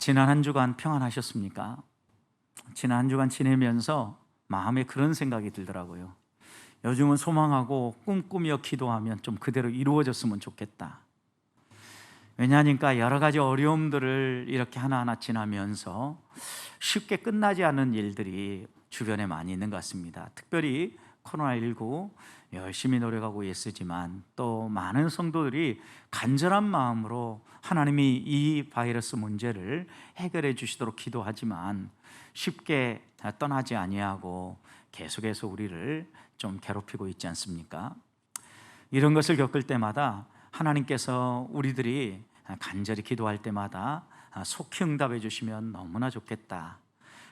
지난 한 주간 평안하셨습니까? 지난 한 주간 지내면서 마음에 그런 생각이 들더라고요. 요즘은 소망하고 꿈꾸며 기도하면 좀 그대로 이루어졌으면 좋겠다. 왜냐하니까 여러 가지 어려움들을 이렇게 하나하나 지나면서 쉽게 끝나지 않는 일들이 주변에 많이 있는 것 같습니다. 특별히 코로나19 열심히 노력하고 있으지만 또 많은 성도들이 간절한 마음으로 하나님이 이 바이러스 문제를 해결해 주시도록 기도하지만 쉽게 떠나지 아니하고 계속해서 우리를 좀 괴롭히고 있지 않습니까? 이런 것을 겪을 때마다 하나님께서 우리들이 간절히 기도할 때마다 속히 응답해 주시면 너무나 좋겠다.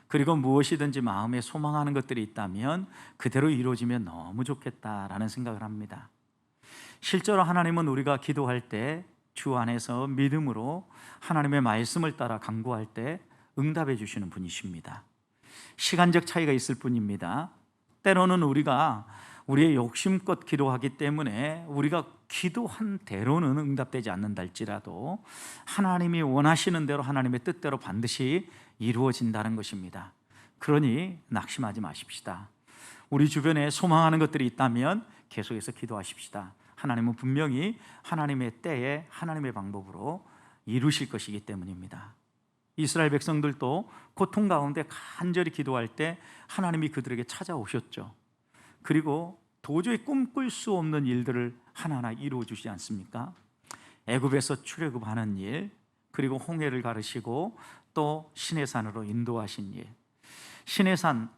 그리고 무엇이든지 마음에 소망하는 것들이 있다면 그대로 이루어지면 너무 좋겠다라는 생각을 합니다. 실제로 하나님은 우리가 기도할 때 주 안에서 믿음으로 하나님의 말씀을 따라 간구할 때 응답해 주시는 분이십니다. 시간적 차이가 있을 뿐입니다. 때로는 우리가 우리의 욕심껏 기도하기 때문에 우리가 기도한 대로는 응답되지 않는다 할지라도 하나님이 원하시는 대로 하나님의 뜻대로 반드시 이루어진다는 것입니다. 그러니 낙심하지 마십시다. 우리 주변에 소망하는 것들이 있다면 계속해서 기도하십시다. 하나님은 분명히 하나님의 때에 하나님의 방법으로 이루실 것이기 때문입니다. 이스라엘 백성들도 고통 가운데 간절히 기도할 때 하나님이 그들에게 찾아오셨죠. 그리고 도저히 꿈꿀 수 없는 일들을 하나하나 이루어 주시지 않습니까? 애굽에서 출애굽하는 일, 그리고 홍해를 가르시고 또 시내산으로 인도하신 일. 시내산,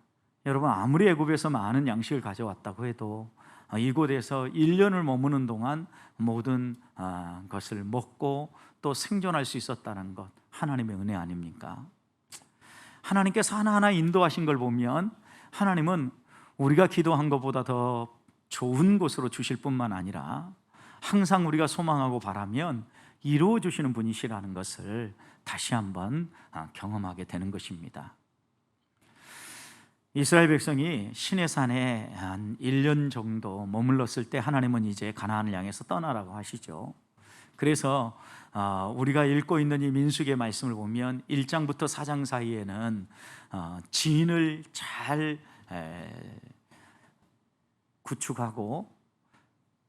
여러분 아무리 애굽에서 많은 양식을 가져왔다고 해도 이곳에서 1년을 머무는 동안 모든 것을 먹고 또 생존할 수 있었다는 것, 하나님의 은혜 아닙니까? 하나님께서 하나하나 인도하신 걸 보면 하나님은 우리가 기도한 것보다 더 좋은 곳으로 주실 뿐만 아니라 항상 우리가 소망하고 바라면 이루어 주시는 분이시라는 것을 다시 한번 경험하게 되는 것입니다. 이스라엘 백성이 시내산에 한 1년 정도 머물렀을 때 하나님은 이제 가나안을 향해서 떠나라고 하시죠. 그래서 우리가 읽고 있는 이 민수기의 말씀을 보면 1장부터 4장 사이에는 진을 잘 구축하고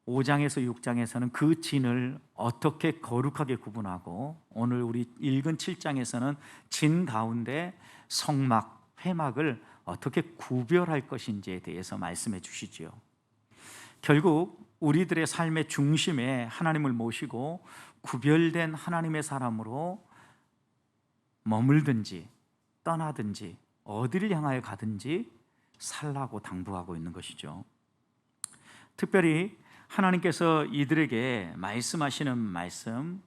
5장에서 6장에서는 그 진을 어떻게 거룩하게 구분하고 오늘 우리 읽은 7장에서는 진 가운데 성막, 회막을 어떻게 구별할 것인지에 대해서 말씀해 주시지요. 결국 우리들의 삶의 중심에 하나님을 모시고 구별된 하나님의 사람으로 머물든지 떠나든지 어디를 향하여 가든지 살라고 당부하고 있는 것이죠. 특별히 하나님께서 이들에게 말씀하시는 말씀,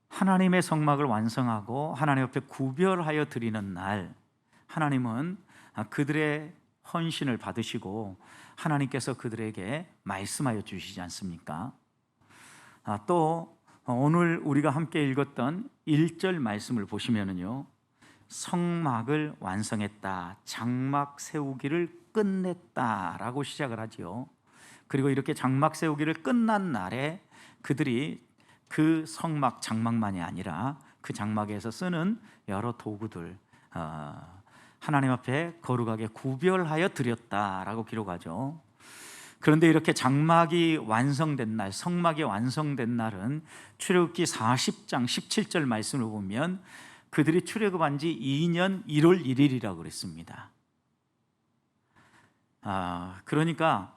하나님의 성막을 완성하고 하나님 앞에 구별하여 드리는 날, 하나님은 그들의 헌신을 받으시고 하나님께서 그들에게 말씀하여 주시지 않습니까? 또 오늘 우리가 함께 읽었던 1절 말씀을 보시면은요, 성막을 완성했다, 장막 세우기를 끝냈다라고 시작을 하지요. 그리고 이렇게 장막 세우기를 끝난 날에 그들이 그 성막 장막만이 아니라 그 장막에서 쓰는 여러 도구들 하나님 앞에 거룩하게 구별하여 드렸다라고 기록하죠. 그런데 이렇게 장막이 완성된 날, 성막이 완성된 날은 출애굽기 40장 17절 말씀을 보면 그들이 출애굽한 지 2년 1월 1일이라고 그랬습니다. 그러니까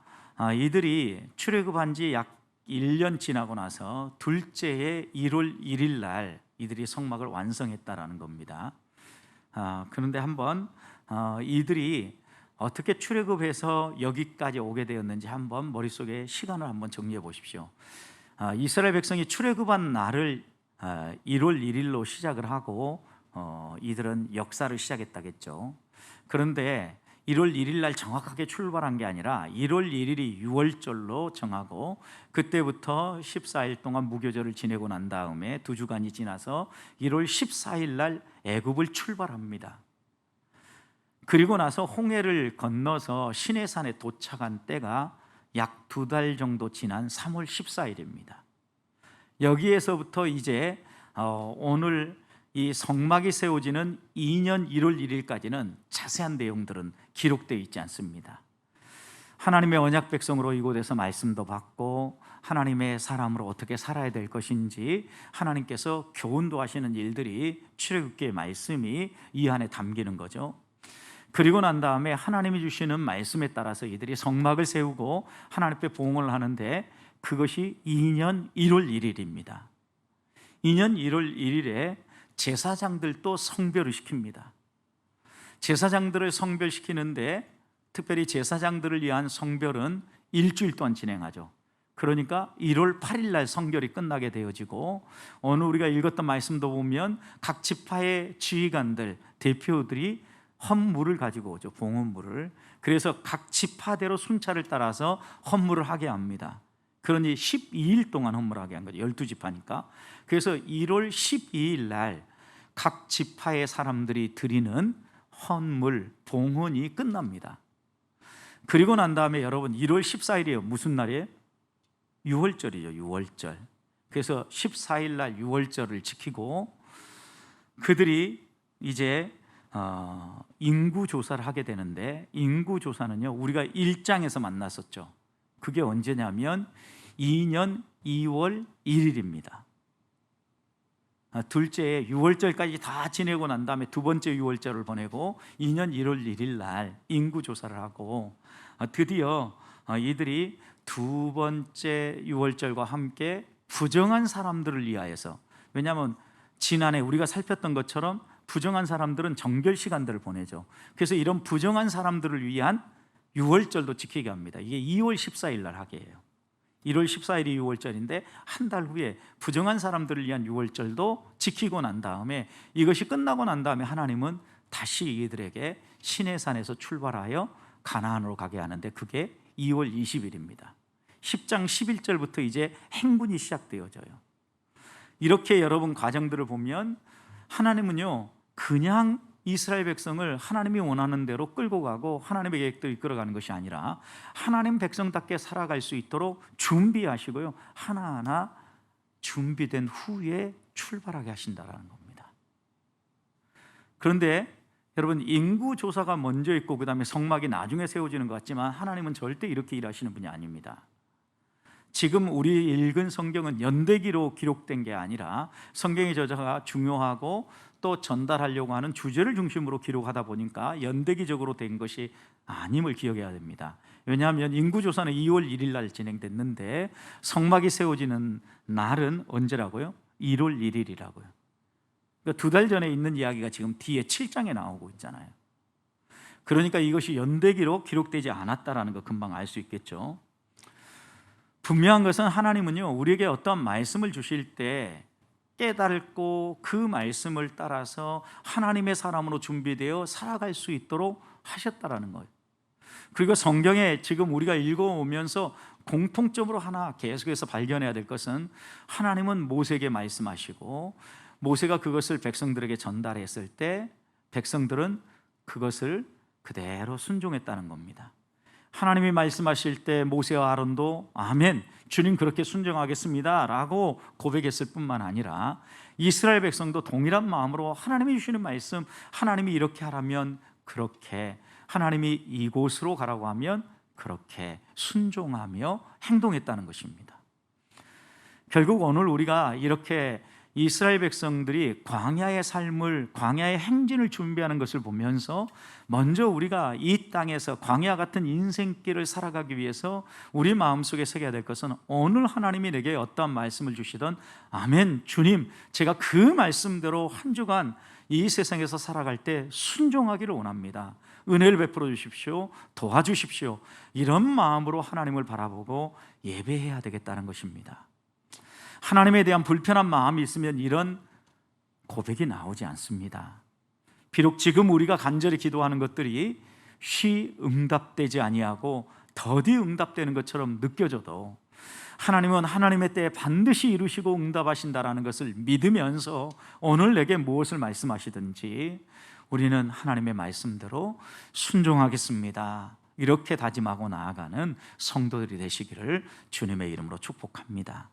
이들이 출애굽한 지 약 1년 지나고 나서 둘째의 1월 1일 날 이들이 성막을 완성했다라는 겁니다. 그런데 한번 이들이 어떻게 출애굽해서 여기까지 오게 되었는지 한번 머릿속에 시간을 한번 정리해 보십시오. 이스라엘 백성이 출애굽한 날을 1월 1일로 시작을 하고 이들은 역사를 시작했다겠죠. 그런데 1월 1일 날 정확하게 출발한 게 아니라 1월 1일이 6월절로 정하고 그때부터 14일 동안 무교절을 지내고 난 다음에 2주간이 지나서 1월 14일 날 애굽을 출발합니다. 그리고 나서 홍해를 건너서 시내산에 도착한 때가 약 2달 정도 지난 3월 14일입니다. 여기에서부터 이제 오늘 이 성막이 세워지는 2년 1월 1일까지는 자세한 내용들은 기록되어 있지 않습니다. 하나님의 언약 백성으로 이곳에서 말씀도 받고 하나님의 사람으로 어떻게 살아야 될 것인지 하나님께서 교훈도 하시는 일들이 출애굽기의 말씀이 이 안에 담기는 거죠. 그리고 난 다음에 하나님이 주시는 말씀에 따라서 이들이 성막을 세우고 하나님 앞에 봉헌을 하는데 그것이 2년 1월 1일입니다. 2년 1월 1일에 제사장들도 성별을 시킵니다. 제사장들을 성별시키는데 특별히 제사장들을 위한 성별은 일주일 동안 진행하죠. 그러니까 1월 8일 날 성결이 끝나게 되어지고, 오늘 우리가 읽었던 말씀도 보면 각 지파의 지휘관들, 대표들이 헌물을 가지고 오죠. 봉헌물을. 그래서 각 지파대로 순찰을 따라서 헌물을 하게 합니다. 그러니 12일 동안 헌물하게 한 거죠. 12지파니까. 그래서 1월 12일 날 각 지파의 사람들이 드리는 헌물, 봉헌이 끝납니다. 그리고 난 다음에 여러분 1월 14일이에요. 무슨 날이에요? 6월절이죠. 6월절. 그래서 14일 날 6월절을 지키고 그들이 이제 인구조사를 하게 되는데, 인구조사는요 우리가 1장에서 만났었죠. 그게 언제냐면 2년 2월 1일입니다. 둘째 6월절까지 다 지내고 난 다음에 두 번째 6월절을 보내고 2년 1월 1일 날 인구조사를 하고 드디어 이들이 두 번째 6월절과 함께 부정한 사람들을 위하여서, 왜냐하면 지난해 우리가 살폈던 것처럼 부정한 사람들은 정결 시간들을 보내죠. 그래서 이런 부정한 사람들을 위한 6월절도 지키게 합니다. 이게 2월 14일 날 하게 해요. 1월 14일이 6월절인데 한 달 후에 부정한 사람들을 위한 6월절도 지키고 난 다음에, 이것이 끝나고 난 다음에 하나님은 다시 이들에게 시내산에서 출발하여 가나안으로 가게 하는데 그게 2월 20일입니다. 10장 11절부터 이제 행군이 시작되어져요. 이렇게 여러분 과정들을 보면 하나님은요 그냥 이스라엘 백성을 하나님이 원하는 대로 끌고 가고 하나님의 계획대로 이끌어가는 것이 아니라 하나님 백성답게 살아갈 수 있도록 준비하시고요, 하나하나 준비된 후에 출발하게 하신다는 겁니다. 그런데 여러분, 인구조사가 먼저 있고 그 다음에 성막이 나중에 세워지는 것 같지만 하나님은 절대 이렇게 일하시는 분이 아닙니다. 지금 우리 읽은 성경은 연대기로 기록된 게 아니라 성경의 저자가 중요하고 또 전달하려고 하는 주제를 중심으로 기록하다 보니까 연대기적으로 된 것이 아님을 기억해야 됩니다. 왜냐하면 인구조사는 2월 1일 날 진행됐는데 성막이 세워지는 날은 언제라고요? 1월 1일이라고요. 그러니까 두 달 전에 있는 이야기가 지금 뒤에 7장에 나오고 있잖아요. 그러니까 이것이 연대기로 기록되지 않았다라는 거 금방 알 수 있겠죠. 분명한 것은 하나님은요 우리에게 어떤 말씀을 주실 때 깨닫고 그 말씀을 따라서 하나님의 사람으로 준비되어 살아갈 수 있도록 하셨다라는 거예요. 그리고 성경에 지금 우리가 읽어오면서 공통점으로 하나 계속해서 발견해야 될 것은, 하나님은 모세에게 말씀하시고 모세가 그것을 백성들에게 전달했을 때 백성들은 그것을 그대로 순종했다는 겁니다. 하나님이 말씀하실 때 모세와 아론도 아멘, 주님 그렇게 순종하겠습니다 라고 고백했을 뿐만 아니라 이스라엘 백성도 동일한 마음으로 하나님이 주시는 말씀, 하나님이 이렇게 하라면 그렇게, 하나님이 이곳으로 가라고 하면 그렇게 순종하며 행동했다는 것입니다. 결국 오늘 우리가 이렇게 이스라엘 백성들이 광야의 삶을, 광야의 행진을 준비하는 것을 보면서 먼저 우리가 이 땅에서 광야 같은 인생길을 살아가기 위해서 우리 마음속에 새겨야 될 것은, 오늘 하나님이 내게 어떠한 말씀을 주시던 아멘, 주님 제가 그 말씀대로 한 주간 이 세상에서 살아갈 때 순종하기를 원합니다. 은혜를 베풀어 주십시오, 도와주십시오, 이런 마음으로 하나님을 바라보고 예배해야 되겠다는 것입니다. 하나님에 대한 불편한 마음이 있으면 이런 고백이 나오지 않습니다. 비록 지금 우리가 간절히 기도하는 것들이 쉬 응답되지 아니하고 더디 응답되는 것처럼 느껴져도 하나님은 하나님의 때에 반드시 이루시고 응답하신다라는 것을 믿으면서 오늘 내게 무엇을 말씀하시든지 우리는 하나님의 말씀대로 순종하겠습니다, 이렇게 다짐하고 나아가는 성도들이 되시기를 주님의 이름으로 축복합니다.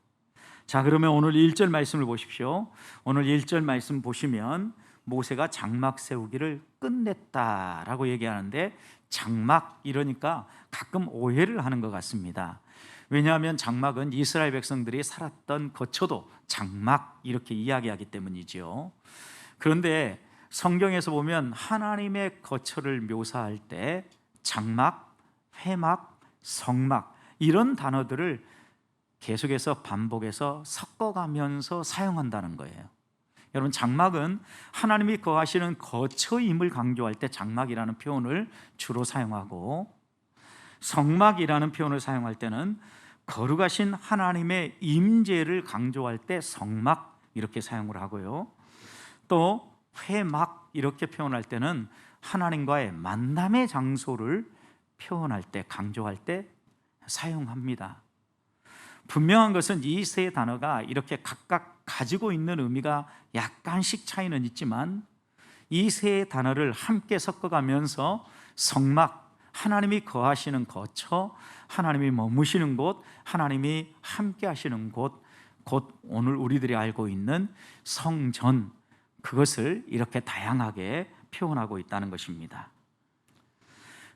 자, 그러면 오늘 1절 말씀을 보십시오. 오늘 1절 말씀 보시면 모세가 장막 세우기를 끝냈다라고 얘기하는데, 장막 이러니까 가끔 오해를 하는 것 같습니다. 왜냐하면 장막은 이스라엘 백성들이 살았던 거처도 장막 이렇게 이야기하기 때문이죠. 그런데 성경에서 보면 하나님의 거처를 묘사할 때 장막, 회막, 성막 이런 단어들을 계속해서 반복해서 섞어가면서 사용한다는 거예요. 여러분, 장막은 하나님이 거하시는 거처임을 강조할 때 장막이라는 표현을 주로 사용하고, 성막이라는 표현을 사용할 때는 거룩하신 하나님의 임재를 강조할 때 성막 이렇게 사용을 하고요. 또 회막 이렇게 표현할 때는 하나님과의 만남의 장소를 표현할 때, 강조할 때 사용합니다. 분명한 것은 이 세 단어가 이렇게 각각 가지고 있는 의미가 약간씩 차이는 있지만, 이 세 단어를 함께 섞어가면서 성막, 하나님이 거하시는 거처, 하나님이 머무시는 곳, 하나님이 함께 하시는 곳, 곧 오늘 우리들이 알고 있는 성전, 그것을 이렇게 다양하게 표현하고 있다는 것입니다.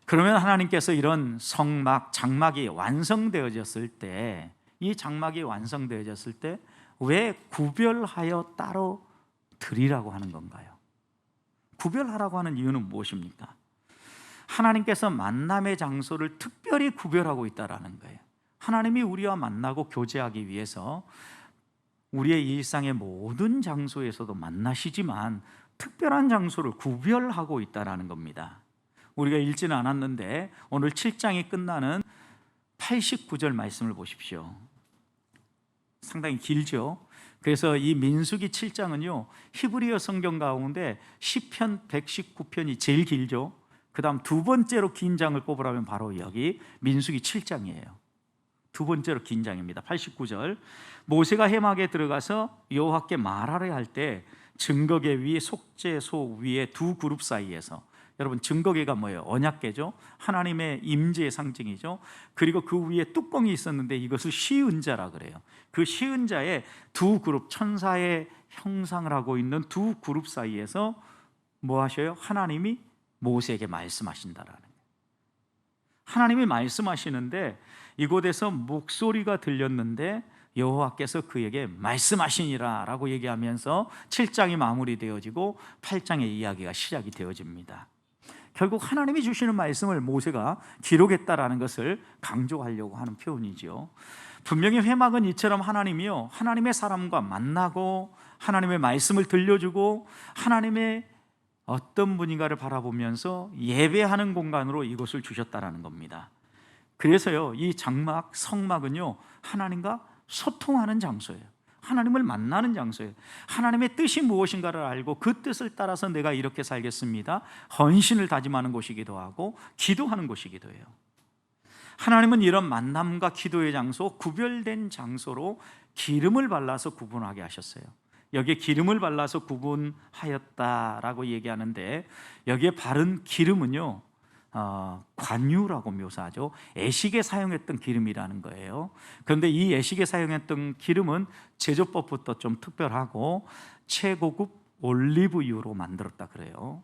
그러면 하나님께서 이런 성막, 장막이 완성되어졌을 때, 이 장막이 완성되어졌을 때 왜 구별하여 따로 드리라고 하는 건가요? 구별하라고 하는 이유는 무엇입니까? 하나님께서 만남의 장소를 특별히 구별하고 있다는 거예요. 하나님이 우리와 만나고 교제하기 위해서 우리의 일상의 모든 장소에서도 만나시지만 특별한 장소를 구별하고 있다는 겁니다. 우리가 읽지는 않았는데 오늘 7장이 끝나는 89절 말씀을 보십시오. 상당히 길죠. 그래서 이 민수기 7장은요, 히브리어 성경 가운데 시편 119편이 제일 길죠. 그 다음 두 번째로 긴 장을 꼽으라면 바로 여기 민수기 7장이에요. 두 번째로 긴 장입니다. 89절. 모세가 회막에 들어가서 여호와께 말하려 할 때 증거계 위 속죄소 위에 두 그룹 사이에서, 여러분 증거계가 뭐예요? 언약계죠. 하나님의 임재의 상징이죠. 그리고 그 위에 뚜껑이 있었는데 이것을 시은자라 그래요. 그 시은자의 두 그룹, 천사의 형상을 하고 있는 두 그룹 사이에서 뭐 하셔요? 하나님이 모세에게 말씀하신다라는 거예요. 하나님이 말씀하시는데 이곳에서 목소리가 들렸는데 여호와께서 그에게 말씀하시니라 라고 얘기하면서 7장이 마무리되어지고 8장의 이야기가 시작이 되어집니다. 결국 하나님이 주시는 말씀을 모세가 기록했다라는 것을 강조하려고 하는 표현이죠. 분명히 회막은 이처럼 하나님이요, 하나님의 사람과 만나고 하나님의 말씀을 들려주고 하나님의 어떤 분인가를 바라보면서 예배하는 공간으로 이곳을 주셨다라는 겁니다. 그래서요, 이 장막, 성막은요, 하나님과 소통하는 장소예요. 하나님을 만나는 장소예요. 하나님의 뜻이 무엇인가를 알고 그 뜻을 따라서 내가 이렇게 살겠습니다, 헌신을 다짐하는 곳이기도 하고 기도하는 곳이기도 해요. 하나님은 이런 만남과 기도의 장소, 구별된 장소로 기름을 발라서 구분하게 하셨어요. 여기에 기름을 발라서 구분하였다라고 얘기하는데, 여기에 바른 기름은요, 관유라고 묘사하죠. 애식에 사용했던 기름이라는 거예요. 그런데 이 애식에 사용했던 기름은 제조법부터 좀 특별하고 최고급 올리브유로 만들었다 그래요.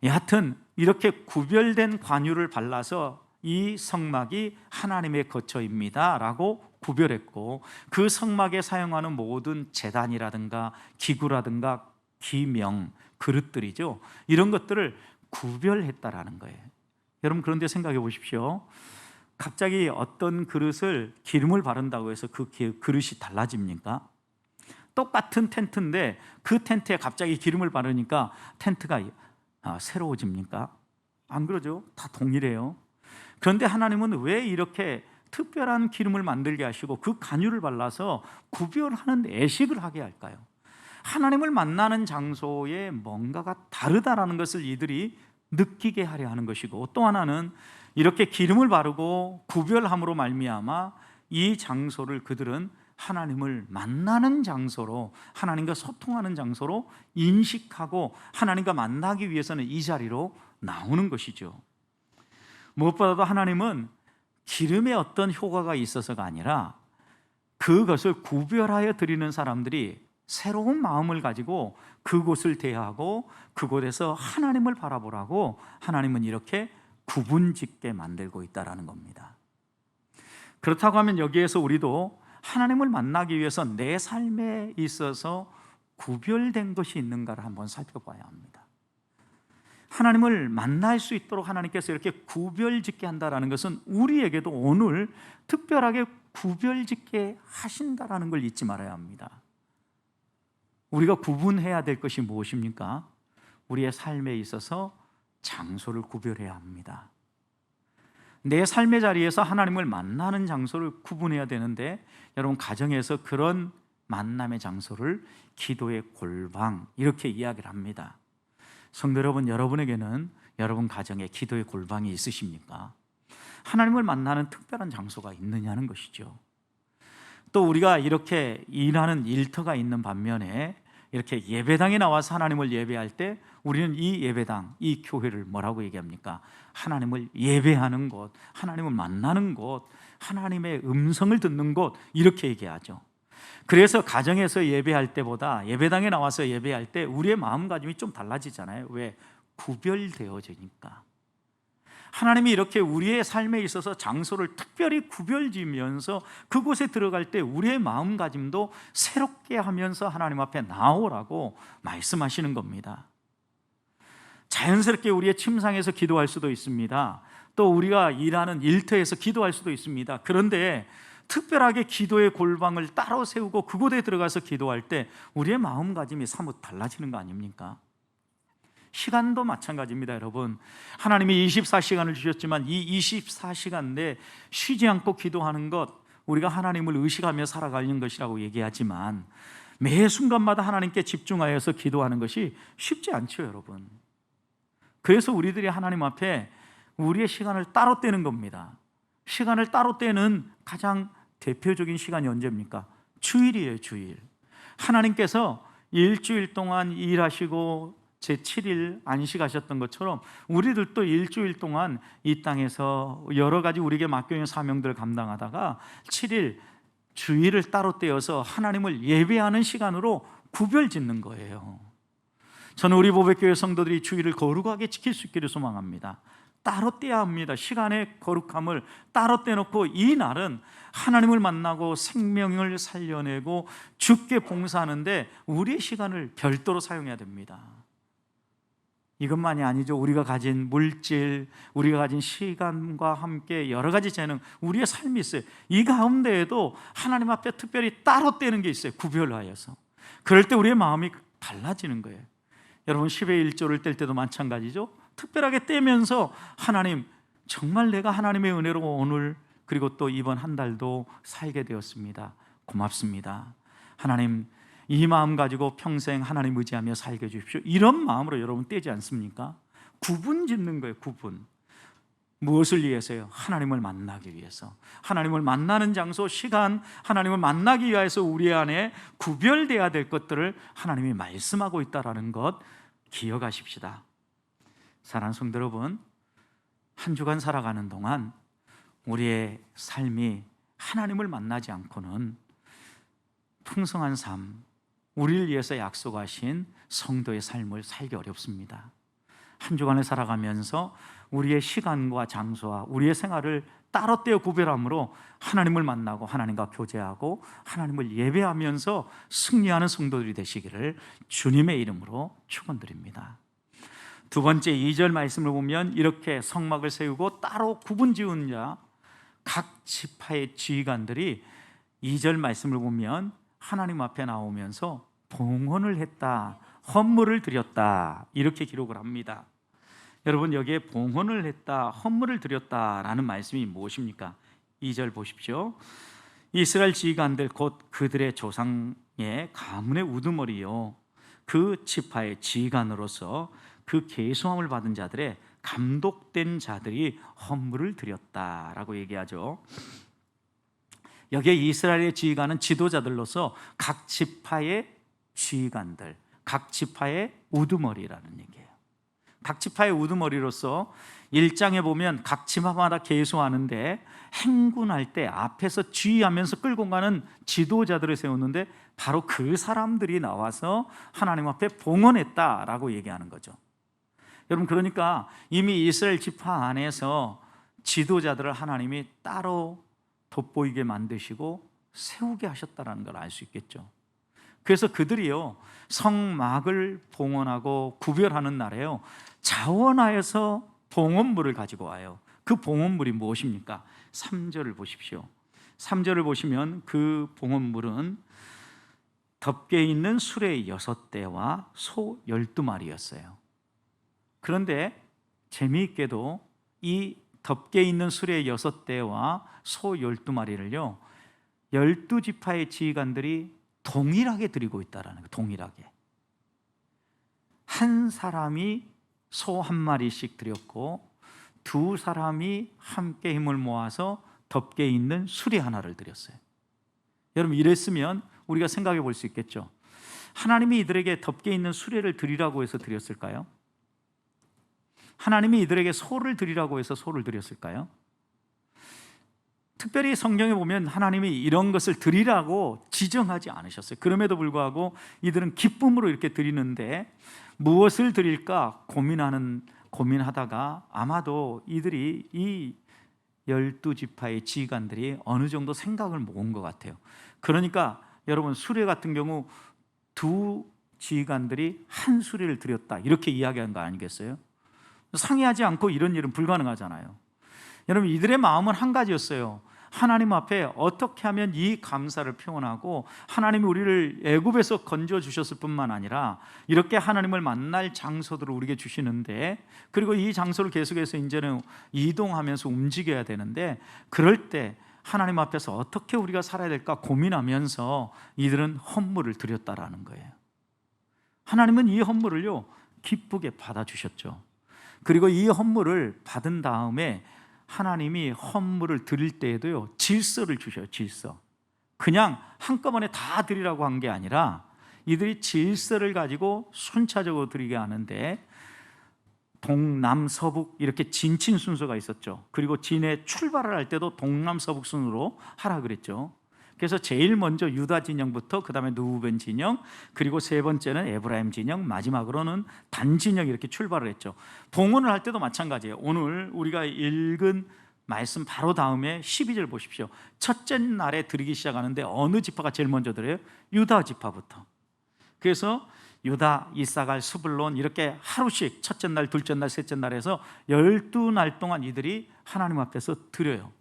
여하튼 이렇게 구별된 관유를 발라서 이 성막이 하나님의 거처입니다 라고 구별했고, 그 성막에 사용하는 모든 제단이라든가 기구라든가 기명, 그릇들이죠, 이런 것들을 구별했다라는 거예요. 여러분, 그런데 생각해 보십시오. 갑자기 어떤 그릇을 기름을 바른다고 해서 그 그릇이 달라집니까? 똑같은 텐트인데 그 텐트에 갑자기 기름을 바르니까 텐트가 새로워집니까? 안 그러죠. 다 동일해요. 그런데 하나님은 왜 이렇게 특별한 기름을 만들게 하시고 그 관유를 발라서 구별하는 애식을 하게 할까요? 하나님을 만나는 장소에 뭔가가 다르다라는 것을 이들이 느끼게 하려 하는 것이고, 또 하나는 이렇게 기름을 바르고 구별함으로 말미암아 이 장소를 그들은 하나님을 만나는 장소로, 하나님과 소통하는 장소로 인식하고 하나님과 만나기 위해서는 이 자리로 나오는 것이죠. 무엇보다도 하나님은 기름에 어떤 효과가 있어서가 아니라 그것을 구별하여 드리는 사람들이 새로운 마음을 가지고 그곳을 대하고 그곳에서 하나님을 바라보라고 하나님은 이렇게 구분짓게 만들고 있다는 겁니다. 그렇다고 하면 여기에서 우리도 하나님을 만나기 위해서 내 삶에 있어서 구별된 것이 있는가를 한번 살펴봐야 합니다. 하나님을 만날 수 있도록 하나님께서 이렇게 구별짓게 한다는 것은 우리에게도 오늘 특별하게 구별짓게 하신다는 걸 잊지 말아야 합니다. 우리가 구분해야 될 것이 무엇입니까? 우리의 삶에 있어서 장소를 구별해야 합니다. 내 삶의 자리에서 하나님을 만나는 장소를 구분해야 되는데, 여러분 가정에서 그런 만남의 장소를 기도의 골방 이렇게 이야기를 합니다. 성도 여러분, 여러분에게는 여러분 가정에 기도의 골방이 있으십니까? 하나님을 만나는 특별한 장소가 있느냐는 것이죠. 또 우리가 이렇게 일하는 일터가 있는 반면에 이렇게 예배당에 나와서 하나님을 예배할 때 우리는 이 예배당, 이 교회를 뭐라고 얘기합니까? 하나님을 예배하는 곳, 하나님을 만나는 곳, 하나님의 음성을 듣는 곳 이렇게 얘기하죠. 그래서 가정에서 예배할 때보다 예배당에 나와서 예배할 때 우리의 마음가짐이 좀 달라지잖아요. 왜? 구별되어지니까. 하나님이 이렇게 우리의 삶에 있어서 장소를 특별히 구별지면서 그곳에 들어갈 때 우리의 마음가짐도 새롭게 하면서 하나님 앞에 나오라고 말씀하시는 겁니다. 자연스럽게 우리의 침상에서 기도할 수도 있습니다. 또 우리가 일하는 일터에서 기도할 수도 있습니다. 그런데 특별하게 기도의 골방을 따로 세우고 그곳에 들어가서 기도할 때 우리의 마음가짐이 사뭇 달라지는 거 아닙니까? 시간도 마찬가지입니다. 여러분, 하나님이 24시간을 주셨지만 이 24시간 내에 쉬지 않고 기도하는 것, 우리가 하나님을 의식하며 살아가는 것이라고 얘기하지만 매 순간마다 하나님께 집중하여서 기도하는 것이 쉽지 않죠, 여러분. 그래서 우리들이 하나님 앞에 우리의 시간을 따로 떼는 겁니다. 시간을 따로 떼는 가장 대표적인 시간이 언제입니까? 주일이에요, 주일. 하나님께서 일주일 동안 일하시고 제7일 안식하셨던 것처럼 우리들도 일주일 동안 이 땅에서 여러 가지 우리에게 맡겨진 사명들을 감당하다가 7일 주일을 따로 떼어서 하나님을 예배하는 시간으로 구별짓는 거예요. 저는 우리 보배교회 성도들이 주일을 거룩하게 지킬 수 있기를 소망합니다. 따로 떼야 합니다. 시간의 거룩함을 따로 떼놓고 이 날은 하나님을 만나고 생명을 살려내고 주께 봉사하는데 우리의 시간을 별도로 사용해야 됩니다. 이것만이 아니죠. 우리가 가진 물질, 우리가 가진 시간과 함께 여러 가지 재능, 우리의 삶이 있어요. 이 가운데에도 하나님 앞에 특별히 따로 떼는 게 있어요. 구별하여서. 그럴 때 우리의 마음이 달라지는 거예요. 여러분 10의 1조를 뗄 때도 마찬가지죠. 특별하게 떼면서 하나님, 정말 내가 하나님의 은혜로 오늘 그리고 또 이번 한 달도 살게 되었습니다. 고맙습니다. 하나님, 이 마음 가지고 평생 하나님 의지하며 살게 해주십시오. 이런 마음으로 여러분 떼지 않습니까? 구분 짓는 거예요. 구분. 무엇을 위해서요? 하나님을 만나기 위해서. 하나님을 만나는 장소, 시간, 하나님을 만나기 위해서 우리 안에 구별돼야 될 것들을 하나님이 말씀하고 있다는 것 기억하십시다. 사랑하는 성도 여러분, 한 주간 살아가는 동안 우리의 삶이 하나님을 만나지 않고는 풍성한 삶, 우리를 위해서 약속하신 성도의 삶을 살기 어렵습니다. 한 주간을 살아가면서 우리의 시간과 장소와 우리의 생활을 따로 떼어 구별함으로 하나님을 만나고 하나님과 교제하고 하나님을 예배하면서 승리하는 성도들이 되시기를 주님의 이름으로 축원드립니다. 두 번째 2절 말씀을 보면 이렇게 성막을 세우고 따로 구분 지은 자 각 지파의 지휘관들이 2절 말씀을 보면 하나님 앞에 나오면서 봉헌을 했다, 헌물을 드렸다 이렇게 기록을 합니다. 여러분, 여기에 봉헌을 했다, 헌물을 드렸다라는 말씀이 무엇입니까? 2절 보십시오. 이스라엘 지휘관들 곧 그들의 조상의 가문의 우두머리요, 그 지파의 지휘관으로서 그 계수함을 받은 자들의 감독된 자들이 헌물을 드렸다라고 얘기하죠. 여기에 이스라엘의 지휘관은 지도자들로서 각 지파의 지휘관들, 각 지파의 우두머리라는 얘기예요. 각 지파의 우두머리로서 1장에 보면 각 지파마다 계수하는데 행군할 때 앞에서 지휘하면서 끌고 가는 지도자들을 세웠는데 바로 그 사람들이 나와서 하나님 앞에 봉헌했다라고 얘기하는 거죠. 여러분, 그러니까 이미 이스라엘 지파 안에서 지도자들을 하나님이 따로 돋보이게 만드시고 세우게 하셨다는 걸 알 수 있겠죠. 그래서 그들이요, 성막을 봉헌하고 구별하는 날에요, 자원하여서 봉헌물을 가지고 와요. 그 봉헌물이 무엇입니까? 3절을 보십시오. 3절을 보시면 그 봉헌물은 덮개 있는 수레 6대와 소 12마리였어요. 그런데 재미있게도 이 덮개 있는 수레 6대와 소 12마리를요 12지파의 지휘관들이 동일하게 드리고 있다는 거예요. 동일하게 한 사람이 소 한 마리씩 드렸고 두 사람이 함께 힘을 모아서 덮개 있는 수레 하나를 드렸어요. 여러분, 이랬으면 우리가 생각해 볼 수 있겠죠. 하나님이 이들에게 덮개 있는 수레를 드리라고 해서 드렸을까요? 하나님이 이들에게 소를 드리라고 해서 소를 드렸을까요? 특별히 성경에 보면 하나님이 이런 것을 드리라고 지정하지 않으셨어요. 그럼에도 불구하고 이들은 기쁨으로 이렇게 드리는데 무엇을 드릴까 고민하다가 아마도 이들이 이 12지파의 지휘관들이 어느 정도 생각을 모은 것 같아요. 그러니까 여러분, 수레 같은 경우 두 지휘관들이 한 수레를 드렸다 이렇게 이야기한 거 아니겠어요? 상의하지 않고 이런 일은 불가능하잖아요. 여러분, 이들의 마음은 한 가지였어요. 하나님 앞에 어떻게 하면 이 감사를 표현하고 하나님이 우리를 애굽에서 건져 주셨을 뿐만 아니라 이렇게 하나님을 만날 장소들을 우리에게 주시는데, 그리고 이 장소를 계속해서 이제는 이동하면서 움직여야 되는데, 그럴 때 하나님 앞에서 어떻게 우리가 살아야 될까 고민하면서 이들은 헌물을 드렸다라는 거예요. 하나님은 이 헌물을요 기쁘게 받아주셨죠. 그리고 이 헌물을 받은 다음에 하나님이 헌물을 드릴 때에도요 질서를 주셔요. 질서. 그냥 한꺼번에 다 드리라고 한 게 아니라 이들이 질서를 가지고 순차적으로 드리게 하는데, 동남서북 이렇게 진친 순서가 있었죠. 그리고 진에 출발을 할 때도 동남서북 순으로 하라 그랬죠. 그래서 제일 먼저 유다 진영부터, 그 다음에 누우벤 진영, 그리고 세 번째는 에브라임 진영, 마지막으로는 단 진영 이렇게 출발을 했죠. 봉헌을 할 때도 마찬가지예요. 오늘 우리가 읽은 말씀 바로 다음에 12절 보십시오. 첫째 날에 드리기 시작하는데 어느 지파가 제일 먼저 드려요? 유다 지파부터. 그래서 유다, 이사갈, 스불론 이렇게 하루씩 첫째 날, 둘째 날, 셋째 날에서 12날 동안 이들이 하나님 앞에서 드려요.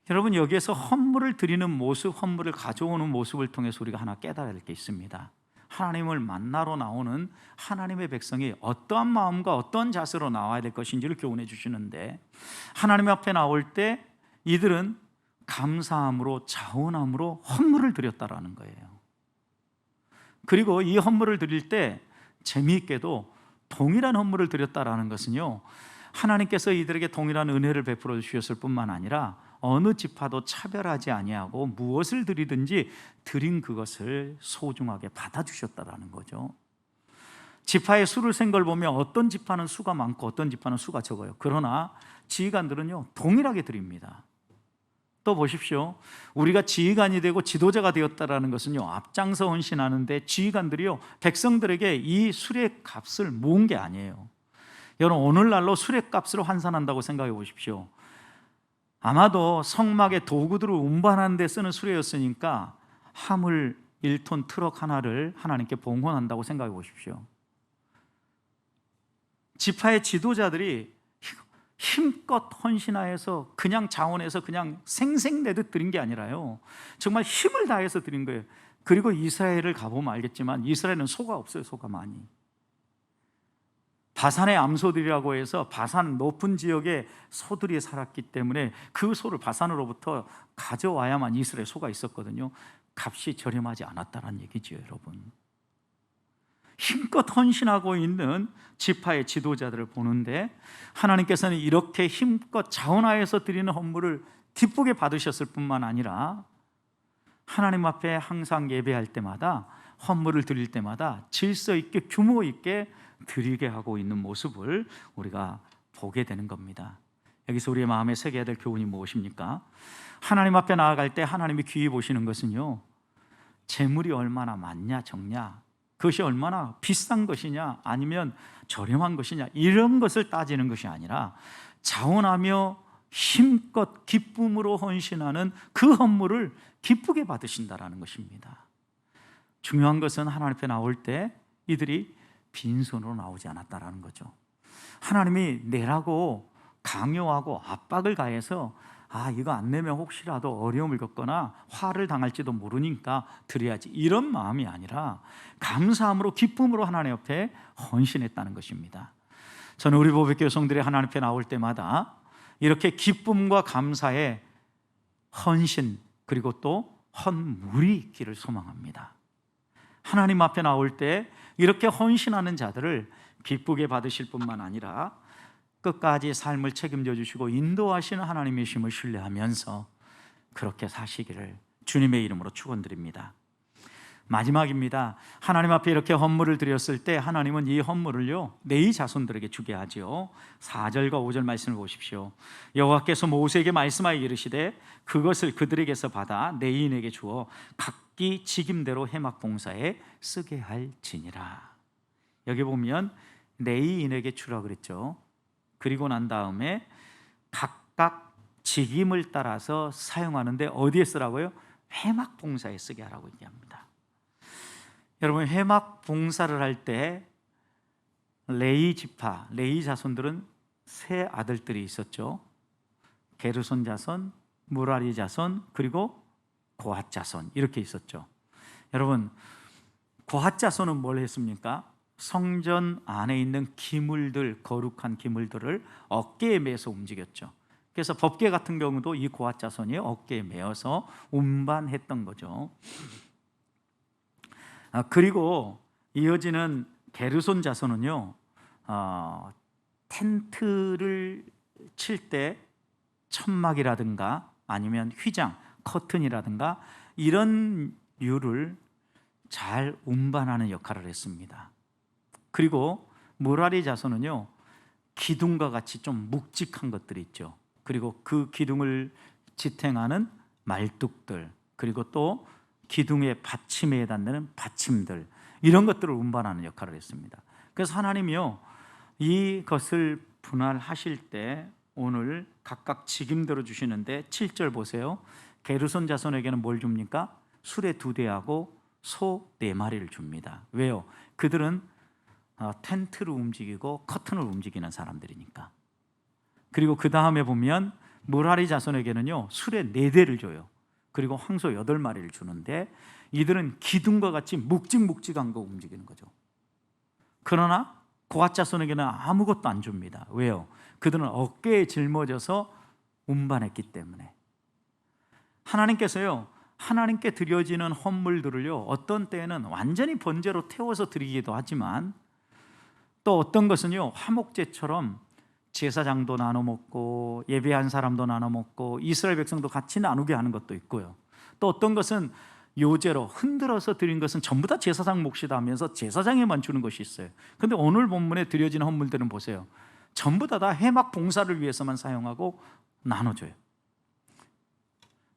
여러분, 여기에서 헌물을 드리는 모습, 헌물을 가져오는 모습을 통해서 우리가 하나 깨달아야 할 게 있습니다. 하나님을 만나러 나오는 하나님의 백성이 어떠한 마음과 어떤 자세로 나와야 될 것인지를 교훈해 주시는데, 하나님 앞에 나올 때 이들은 감사함으로, 자원함으로 헌물을 드렸다라는 거예요. 그리고 이 헌물을 드릴 때 재미있게도 동일한 헌물을 드렸다라는 것은요, 하나님께서 이들에게 동일한 은혜를 베풀어 주셨을 뿐만 아니라 어느 지파도 차별하지 아니하고 무엇을 드리든지 드린 그것을 소중하게 받아주셨다라는 거죠. 지파의 수를 센 걸 보면 어떤 지파는 수가 많고 어떤 지파는 수가 적어요. 그러나 지휘관들은요 동일하게 드립니다. 또 보십시오. 우리가 지휘관이 되고 지도자가 되었다라는 것은요 앞장서 헌신하는데, 지휘관들이요 백성들에게 이 수레 값을 모은 게 아니에요. 여러분, 오늘날로 수레 값으로 환산한다고 생각해 보십시오. 아마도 성막의 도구들을 운반하는 데 쓰는 수레였으니까 화물 1톤 트럭 하나를 하나님께 봉헌한다고 생각해 보십시오. 지파의 지도자들이 힘껏 헌신하여서 그냥 자원해서 그냥 생색내듯 드린 게 아니라요 정말 힘을 다해서 드린 거예요. 그리고 이스라엘을 가보면 알겠지만 이스라엘은 소가 없어요. 소가 많이. 바산의 암소들이라고 해서 바산 높은 지역에 소들이 살았기 때문에 그 소를 바산으로부터 가져와야만 이스라엘 소가 있었거든요. 값이 저렴하지 않았다는 얘기죠. 여러분, 힘껏 헌신하고 있는 지파의 지도자들을 보는데, 하나님께서는 이렇게 힘껏 자원하여서 드리는 헌물을 기쁘게 받으셨을 뿐만 아니라 하나님 앞에 항상 예배할 때마다, 헌물을 드릴 때마다 질서 있게 규모 있게 드리게 하고 있는 모습을 우리가 보게 되는 겁니다. 여기서 우리의 마음에 새겨야 될 교훈이 무엇입니까? 하나님 앞에 나아갈 때 하나님이 귀히 보시는 것은요, 재물이 얼마나 많냐 적냐, 그것이 얼마나 비싼 것이냐 아니면 저렴한 것이냐, 이런 것을 따지는 것이 아니라 자원하며 힘껏 기쁨으로 헌신하는 그 헌물을 기쁘게 받으신다라는 것입니다. 중요한 것은 하나님 앞에 나올 때 이들이 빈손으로 나오지 않았다라는 거죠. 하나님이 내라고 강요하고 압박을 가해서 이거 안 내면 혹시라도 어려움을 겪거나 화를 당할지도 모르니까 드려야지, 이런 마음이 아니라 감사함으로 기쁨으로 하나님 앞에 헌신했다는 것입니다. 저는 우리 보배교회 성들이 하나님 앞에 나올 때마다 이렇게 기쁨과 감사의 헌신, 그리고 또 헌물이 있기를 소망합니다. 하나님 앞에 나올 때 이렇게 헌신하는 자들을 기쁘게 받으실 뿐만 아니라 끝까지 삶을 책임져 주시고 인도하시는 하나님이심을 신뢰하면서 그렇게 사시기를 주님의 이름으로 축원드립니다. 마지막입니다. 하나님 앞에 이렇게 헌물을 드렸을 때 하나님은 이 헌물을요, 네 자손들에게 주게 하지요. 4절과 5절 말씀을 보십시오. 여호와께서 모세에게 말씀하여 이르시되 그것을 그들에게서 받아 레위인에게 주어 각기 직임대로 회막 봉사에 쓰게 할지니라. 여기 보면 레위인에게 주라 그랬죠. 그리고 난 다음에 각각 직임을 따라서 사용하는데 어디에 쓰라고요? 회막 봉사에 쓰게 하라고 얘기합니다. 여러분, 회막 봉사를 할 때 레위 지파, 레위 자손들은 세 아들들이 있었죠. 게르손 자손, 무라리 자손, 그리고 고핫 자손, 이렇게 있었죠. 여러분, 고핫 자손은 뭘 했습니까? 성전 안에 있는 기물들, 거룩한 기물들을 어깨에 매서 움직였죠. 그래서 법궤 같은 경우도 이 고핫 자손이 어깨에 매어서 운반했던 거죠. 그리고 이어지는 게르손 자손은요, 텐트를 칠 때 천막이라든가 아니면 휘장, 커튼이라든가 이런 류를 잘 운반하는 역할을 했습니다. 그리고 무라리 자손은요, 기둥과 같이 좀 묵직한 것들이 있죠. 그리고 그 기둥을 지탱하는 말뚝들, 그리고 또 기둥의 받침에 닿는 받침들, 이런 것들을 운반하는 역할을 했습니다. 그래서 하나님이요, 이것을 분할하실 때 오늘 각각 직임대로 주시는데 7절 보세요. 게르손 자손에게는 뭘 줍니까? 수레 2대하고 소 4마리를 줍니다. 왜요? 그들은 텐트를 움직이고 커튼을 움직이는 사람들이니까. 그리고 그 다음에 보면 무라리 자손에게는요, 수레 4대를 줘요. 그리고 황소 8마리를 주는데 이들은 기둥과 같이 묵직묵직한 거 움직이는 거죠. 그러나 고핫 자손에게는 아무것도 안 줍니다. 왜요? 그들은 어깨에 짊어져서 운반했기 때문에. 하나님께서요, 하나님께 드려지는 헌물들을요, 어떤 때에는 완전히 번제로 태워서 드리기도 하지만 또 어떤 것은요, 화목제처럼 제사장도 나눠 먹고 예배한 사람도 나눠 먹고 이스라엘 백성도 같이 나누게 하는 것도 있고요. 또 어떤 것은 요제로 흔들어서 드린 것은 전부 다 제사장 몫이다 하면서 제사장에만 주는 것이 있어요. 그런데 오늘 본문에 드려지는 헌물들은 보세요, 전부 다 회막 봉사를 위해서만 사용하고 나눠줘요.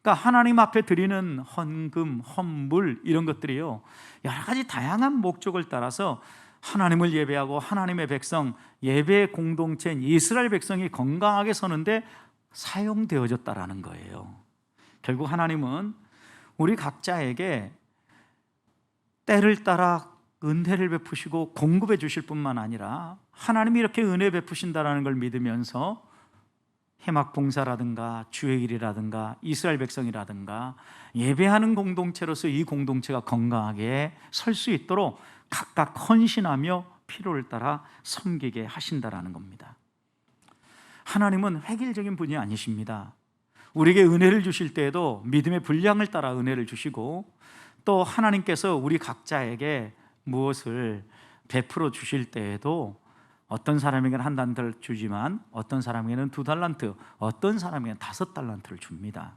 그러니까 하나님 앞에 드리는 헌금, 헌물, 이런 것들이요, 여러 가지 다양한 목적을 따라서 하나님을 예배하고 하나님의 백성, 예배 공동체인 이스라엘 백성이 건강하게 서는데 사용되어졌다라는 거예요. 결국 하나님은 우리 각자에게 때를 따라 은혜를 베푸시고 공급해 주실 뿐만 아니라 하나님이 이렇게 은혜 베푸신다라는 걸 믿으면서 회막 봉사라든가 주의 일이라든가 이스라엘 백성이라든가 예배하는 공동체로서 이 공동체가 건강하게 설 수 있도록 각각 헌신하며 필요를 따라 섬기게 하신다라는 겁니다. 하나님은 획일적인 분이 아니십니다. 우리에게 은혜를 주실 때에도 믿음의 분량을 따라 은혜를 주시고, 또 하나님께서 우리 각자에게 무엇을 베풀어 주실 때에도 어떤 사람에게는 1달란트를 주지만 어떤 사람에게는 2달란트, 어떤 사람에게는 5달란트를 줍니다.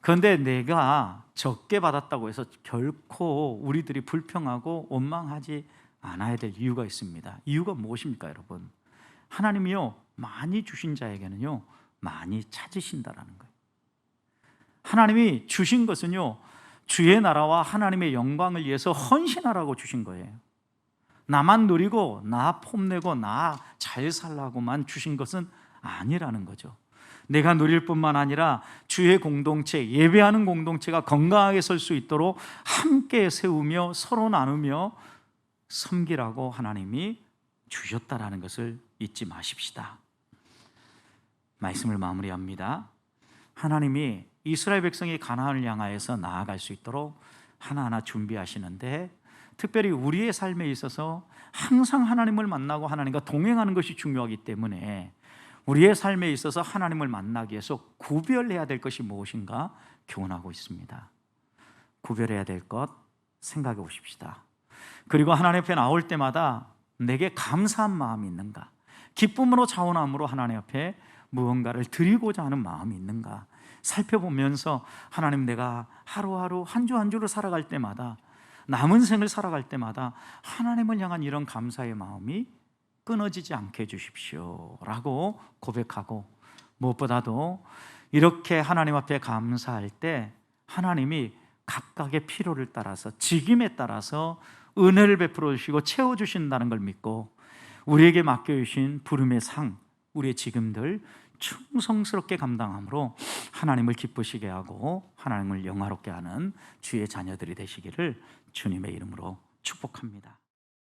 그런데 내가 적게 받았다고 해서 결코 우리들이 불평하고 원망하지 안아야 될 이유가 있습니다. 이유가 무엇입니까, 여러분? 하나님이요, 많이 주신 자에게는요, 많이 찾으신다라는 거예요. 하나님이 주신 것은요, 주의 나라와 하나님의 영광을 위해서 헌신하라고 주신 거예요. 나만 누리고 나 폼내고 나 잘 살라고만 주신 것은 아니라는 거죠. 내가 누릴 뿐만 아니라 주의 공동체, 예배하는 공동체가 건강하게 설 수 있도록 함께 세우며 서로 나누며 섬기라고 하나님이 주셨다라는 것을 잊지 마십시다. 말씀을 마무리합니다. 하나님이 이스라엘 백성이 가나안을 향하여서 나아갈 수 있도록 하나하나 준비하시는데, 특별히 우리의 삶에 있어서 항상 하나님을 만나고 하나님과 동행하는 것이 중요하기 때문에 우리의 삶에 있어서 하나님을 만나기 위해서 구별해야 될 것이 무엇인가 교훈하고 있습니다. 구별해야 될 것 생각해 보십시다. 그리고 하나님 앞에 나올 때마다 내게 감사한 마음이 있는가, 기쁨으로 자원함으로 하나님 앞에 무언가를 드리고자 하는 마음이 있는가 살펴보면서, 하나님, 내가 하루하루 한 주 한 주를 살아갈 때마다, 남은 생을 살아갈 때마다 하나님을 향한 이런 감사의 마음이 끊어지지 않게 해주십시오 라고 고백하고, 무엇보다도 이렇게 하나님 앞에 감사할 때 하나님이 각각의 필요를 따라서, 직임에 따라서 은혜를 베풀어 주시고 채워주신다는 걸 믿고, 우리에게 맡겨주신 부름의 상, 우리의 직임들 충성스럽게 감당함으로 하나님을 기쁘시게 하고 하나님을 영화롭게 하는 주의 자녀들이 되시기를 주님의 이름으로 축복합니다.